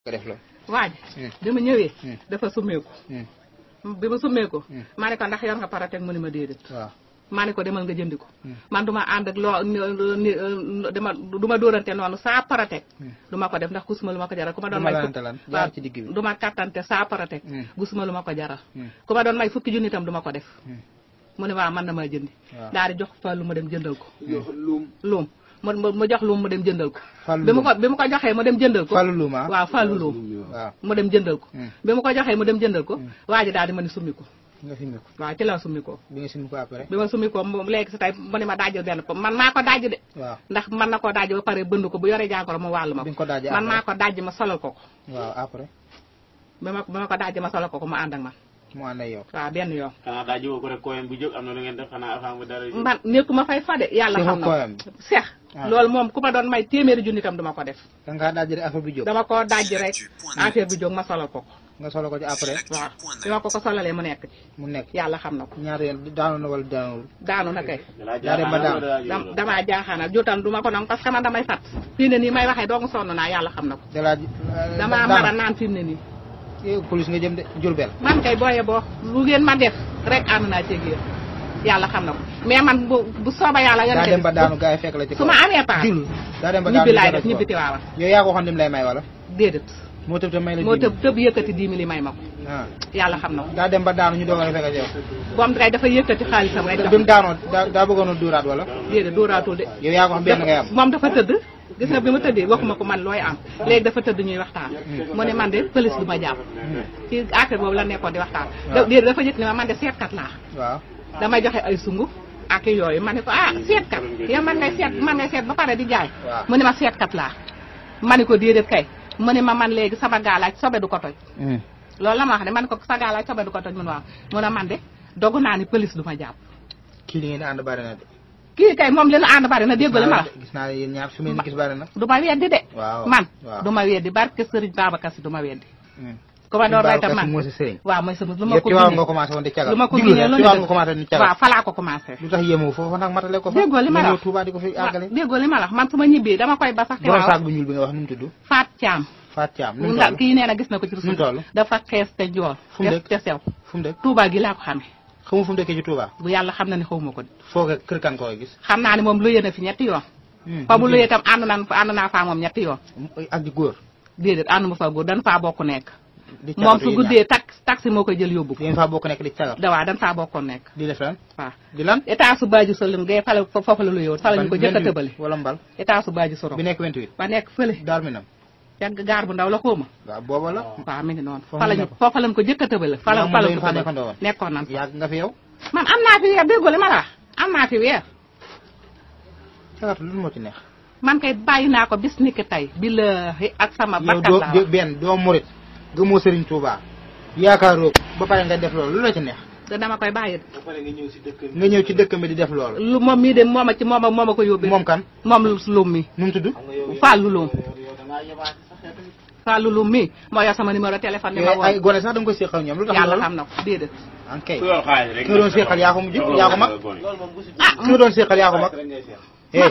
ko def lo waaj bi ma ñëwee dafa summeeku bi ma summeeku maa ne ko ndax yor nga parateg mu ni ma déedéet waaw maa ne ko demal nga jëndi ko man duma ànd ak loo duma dóorante noonu saa parateg duma ko def ndax gisuma lu ma ko jaral ku ma doon may jaar ci digg bi duma kattante saa parateg gisuma lu ma ko jaral ku ma doon may fukki junni itam duma ko def mu ne waaw man na maa jëndi daal di jox fa lu ma dem jëndal ko luum mu jox luum mu dem jëndal ko bi mu ko joxee mu dem jëndal ko Fallou Loum waaw Fallou Loum waaw mu dem jëndal ko bi mu ko joxee mu dem jëndal ko waa ji daal di ma ni summi ko nga summi ko waaw ci la summi ko bi nga summi ko après bi ma summi ko léegi si tey mu ne ma daajal benn po man maa ko daaj de waaw ndax man na koo daaj ba pare bënd ko bu yoree jàngoro mu wàllu ma ko man maa ko daaj ma solal ko waaw après bi ma ko daaj ma solal ko mu ànd ak man mu ànd ak yow waaw benn yoon xanaa daa jiwoo ko rek koyam bu jóg am na lu ngeen def xanaa avant bu dara man nekkuma fay fa de yàlla xam na seex loolu moom ku ma doon may téeméeri junni tam duma ko def da nga daaj rek affaire bi jóg dama koo daaj rek affaire bi jóg ma solal ko nga solo ko ci après waaw bi ma ko solalee mu nekk ci mu nekk yàlla xam na ko ñaari yoon daanu na wala daanul daanu na kay damaa jaaxaanal jotal duma ko noonu parce que man damay fat fii ne nii may waxee doo nga sonn naa yàlla xam na ko damaa mara naan fi mu ne nii police nga jëm de Diourbel man kay booye boo lu ngeen ma def rek ànd naa ceeg yéen yàlla xam na ko mais man bu sooba yàlla daa dem ba daanu gars yi fekk la ci su ma amee paas daa dem ba daanu ñibbi laay def ñibbi Tiwaawan yow yaa ko waxoon dim lay may wala déedéet moo tëb te may la moo tëb yëkkati 10 000 may ma ko yàlla xam na ko daa dem ba daanu ñu doog a fekk ak yow boom kay dafa yëkkati xaalisam rek bi mu daanoo daa bëggoon a dóoraat wala déedéet dóoraatul de yow yaa ko xam benn ngay am moom dafa tëdd gis nga bi ma tëddee waxuma ko man looy am léegi dafa tëdd ñuy waxtaan mu ne man de police du ma jàpp ci affaire boobu la nekkoon di waxtaan déedéet dafa yëg ne ma man de seetkat laa waaw damay joxe ay sungu ak yooyu ma ne ko seetkat yow man ngay seet ba pare di jaay mu ne ma seetkat laa ma ne ko déedéet kay mu ne ma man léegi sama gaalaaj sobe du ko toj loolu la ma wax ne man ko sa gaalaaj sobe du ko toj mun waaw mu ne man de dogu naa ni police du ma jàpp kii li ngeen ànd bari na de kii kay moom li nu ànd bari na déggoo li ma la gis naa yéen ñaar su ngeen gis bari na du ma weddi de man du ma weddi barke Sëriñ Babacar Si du ma weddi ku ma doon rey tam man waaw mooy sama lu ma ko nga commencé woon di cagal lu ma ko ginee lu nga commencé di cagal waaw falaa ko commencé lu tax yéemoo foofu nag matale ko fa déggoo li ma la wax Touba di ko fi àggale déggoo li ma la wax man su ma ñibbee dama koy ba sax borom saak bu ñuul bi nga wax nu mu tudd Faat Caam Faat Caam ndax kii nee na gis na ko ci nu mu toll dafa xees te joor fu mu dëkk te sew fu mu dëkk Touba gi laa ko xamee xamu fu mu dëkkee ci Touba bu yàlla xam na ne xawma ko foo kër kan koy gis xam naa ne moom luyee na fi ñetti yoon fa mu luyee tam ànd naa faa moom ñetti yoon ak di góor déedéet ànd ma fa góor dañ faa bokk nekk moom su guddee taxi moo koy jël yóbbu ko yéen faa bokk nekk di cagal dawaa dañ faa bokkoon nekk di def lan waaw di lan état su Badji Solum gay fale foofu la luyee woon fa la ñu ko jëkk a tëbale wala mbal état su Badji Solum bi nekk 28 ba nekk fële daar mi nam yàgg gaar bu ndaw la xóoma waaw booba la waaw mi ngi noonu foofa lañ ko jëkk a tëbale fa la ko nekkoon nan yàgg nga fi yow man am naa fi weer déggoo li ma la wax am naa fi weer cagatu lu moo ci neex man kay bàyyi naa ko bis ni ki tey billahi ak sama bakkan laa yow benn doo murit gëmoo Serigne Touba yaakaaroo ba pare nga def loolu lu la ci neex dama koy bàyyi nga ñëw ci dëkk mi di def loolu lu moom mii de mooma ci mooma ko yóbbee moom kan moom Loum mi nu mu tudd Fallou Loum Fallou Loum mi moo yor sama numéro téléphone ni ma woo ay gone sax da nga koy séqal ñoom lu tax yàlla xam na ko déedéet kay ki doon séqal yaa ko mujj yaa ko mag ki doon séqal yaa ko mag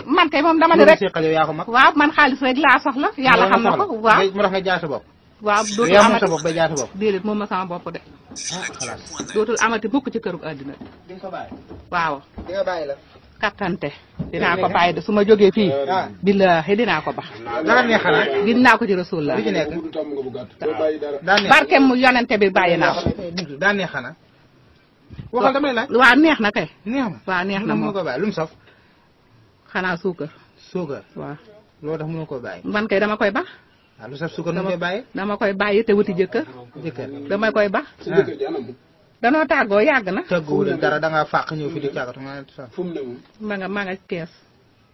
man kay moom dama ne rek séqal yow yaa ko mag waaw man xaalis rek laa soxla yàlla xam na ko waaw mu tax nga jaay sa bopp waaw dootul yaa moom amati sa bopp bay jaay sa bopp déedéet moom ma sama bopp de xalaat dootul amati bukk ci kërug àddina di nga ko bàyyi waaw di nga bàyyi la kattante dinaa ko bàyyi de su ma jógee fii billahi dinaa ko bax dara neex xanaa gis naa ko ci Rasulullah lu ci nekk daa neex barkem mu yonente bi bàyyi naa ko daa neex xanaa waxal damay laaj waaw neex na kay neex na waaw neex na moom ko bàyyi lu mu saf xanaa suukar suukar waaw loolu tax mënoo koo bàyyi man kay dama koy bax waaw lu saf suukar nu koy bàyyi dama koy bàyyi te wuti jëkkër dama koy bax danoo tàggoo yàgg na tàgguwul dara da nga fàq ñëw fi di càggatu nga sa ma nga kees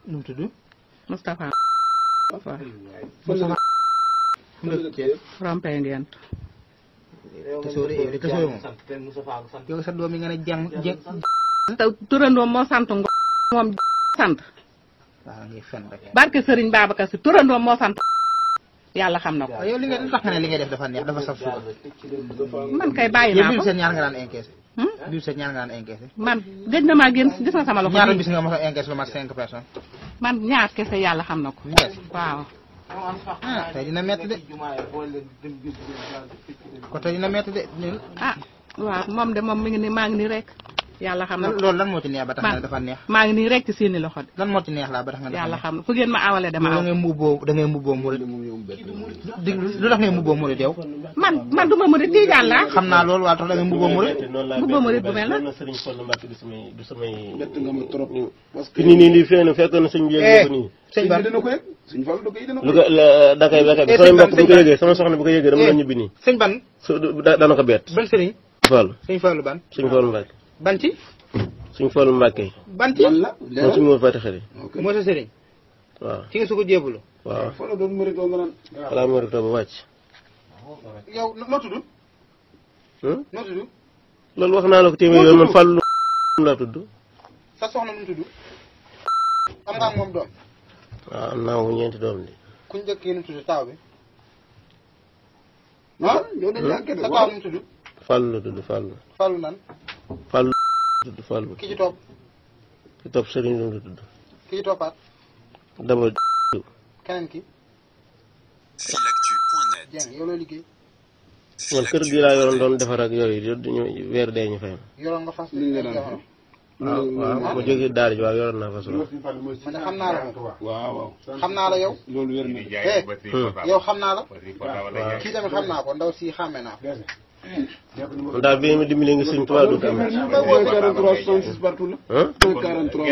nu mu tudd Moustapha waaw Moustapha fu mu dëkk Thiès rompé ngeen te soo de yow de te soo moom yow sa doom yi nga ne jàng te turandoom moo sant ngo moom sant waaw ngay fen rek barke Serigne Babacar Si turandoom moo sant yàlla xam na ko yow li nga tax nga ne li ngay def dafa neex dafa saf suukar man kay bàyyi naa yow ko biir seen ñaar nga daan encaissé biir seen ñaar nga daan encaissé man gëj na maa génn gis na sama loxo ñaata bis nga mos a encaissé lu mat 5 personnes man ñaar kese yàlla xam na ko ñees waaw ah tey dina métti de ko tey dina métti de ah waaw moom de moom mi ngi ni maa ngi nii rek yàlla xam na loolu lan moo ci neex ba tax nga dafa neex maa ngi nii rek ci seeni loxo de lan moo ci neex laa ba tax nga yàlla xam na fu ngeen ma awale dama aw da ngay mbubboo murid lu tax ngay mbubboo murid yow man du ma murid tiijaan laa xam naa loolu waaye tax da ngay mbubboo murid bu mel na Serigne Fallou Mbacke du samay bett nga ma trop parce que nii fee na fekkoon na sëñ bi yëg ko nii sëñ Ba dina ko yëg sëñ Fallou da koy dina ko dakay sama mbokk bu ko yëgee sama soxna bu ko yëgee dama la ñibbi nii sëñ ban dana ko bett ban sëriñ Fallou sëñ Fallou ban sëñ Fallou Mbacke ban ci sëñ Fallou Mbacke ban ci moom suñu moo fay taxari moo sa sëriñ waaw ci nga su ko jébbalu waaw Fallou doon mérito nga naan xalaa mérito ba wàcc yow noo tudd noo tudd loolu wax naa la ko téeméer yoon man Fallou laa tudd sa soxna nu mu tudd am nga ak moom doom waaw am naa moom ñeenti doom di ku njëkk yi nu tudd taaw bi yow dañ la enquête sa taaw nu mu tudd Fallou la tudd Fallou Fallou nan Fallou tudd Fallou ki ci topp ki topp Serigne Loum la tudd ki ci toppaat daba keneen ki Filactu.net. Dieng yow loo liggéey man kër gi laa yoroon doon defar ak yooyu ñu weer dee ñu fay yoroon nga fas waaw waaw ma jógee daara ji waaw yoroon naa fas loolu man de xam naa la waaw xam naa la yow loolu wér na yow xam naa la kii tamit xam naa ko ndaw si xàmme naa ko daal bi ma dimbalee nga sëñ Tuubaa du ko am 43 66 partout la 43